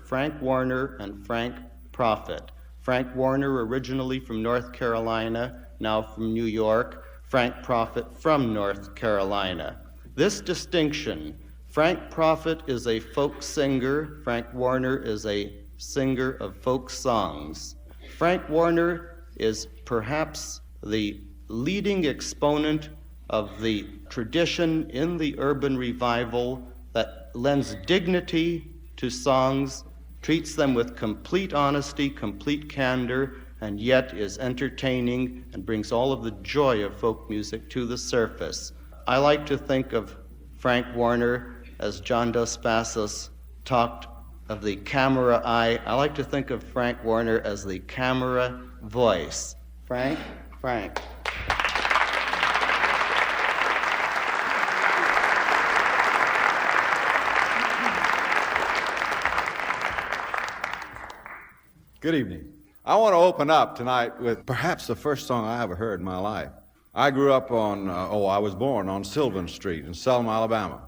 Frank Warner and Frank Prophet. Frank Warner originally from North Carolina, now from New York. Frank Prophet from North Carolina. This distinction, Frank Prophet is a folk singer, Frank Warner is a singer of folk songs. Frank Warner is perhaps the leading exponent of the tradition in the urban revival that lends dignity to songs, treats them with complete honesty, complete candor, and yet is entertaining and brings all of the joy of folk music to the surface. I like to think of Frank Warner as John Dos Passos talked of the camera eye. I like to think of Frank Warner as the camera voice. Frank? Frank. Good evening. I want to open up tonight with perhaps the first song I ever heard in my life. I grew up I was born on Sylvan Street in Selma, Alabama.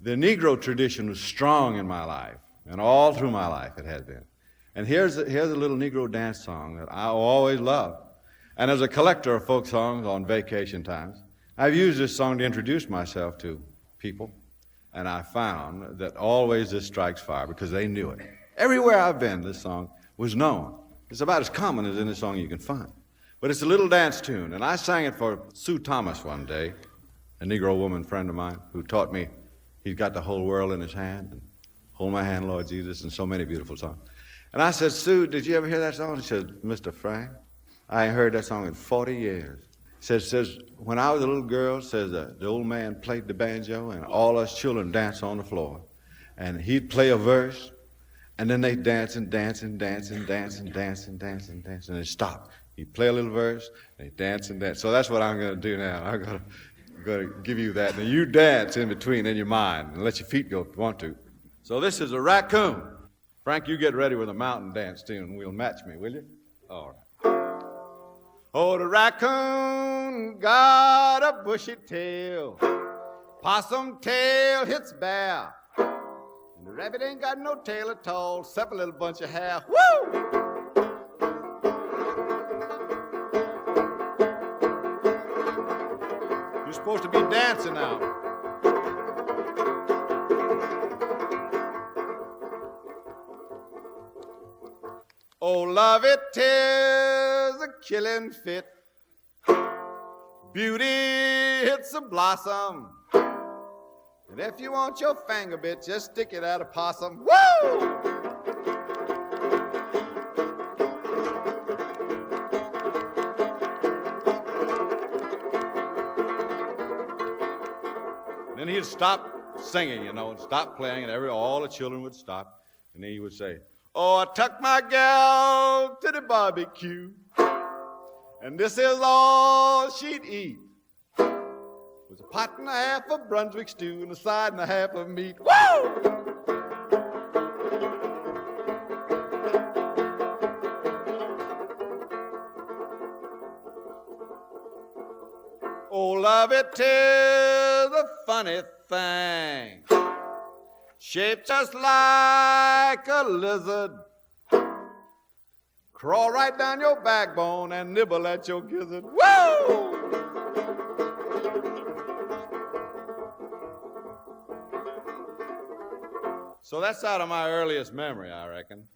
The Negro tradition was strong in my life, and all through my life it has been. And here's a little Negro dance song that I always loved. And as a collector of folk songs on vacation times, I've used this song to introduce myself to people, and I found that always this strikes fire because they knew it. Everywhere I've been, this song was known. It's about as common as any song you can find. But it's a little dance tune, and I sang it for Sue Thomas one day, a Negro woman friend of mine who taught me he's got the whole world in his hand, and Hold My Hand, Lord Jesus, and so many beautiful songs. And I said, Sue, did you ever hear that song? She said, Mr. Frank, I ain't heard that song in 40 years. Says, when I was a little girl, says the old man played the banjo, and all us children danced on the floor. And he'd play a verse, and then they dance and dance and dance and dance and dance and dance and dance, and they stop. He'd play a little verse, and they dance and dance. So that's what I'm going to do now. I'm going to give you that. And you dance in between in your mind, and let your feet go if you want to. So this is a Raccoon. Frank, you get ready with a mountain dance tune, and we'll match me, will you? All right. Oh, the raccoon got a bushy tail. Possum tail hits bare. The rabbit ain't got no tail at all, except a little bunch of hair. Woo! You're supposed to be dancing now. Oh, love it tears a killing fit. Beauty hits a blossom. And if you want your finger bit, just stick it at a possum. Woo! Then he'd stop singing, and stop playing, and all the children would stop. And then he would say, oh, I took my gal to the barbecue, and this is all she'd eat. Was a pot and a half of Brunswick stew and a side and a half of meat. Woo! Oh, love it is a funny thing, shaped just like a lizard. Crawl right down your backbone and nibble at your gizzard. Woo! So that's out of my earliest memory, I reckon.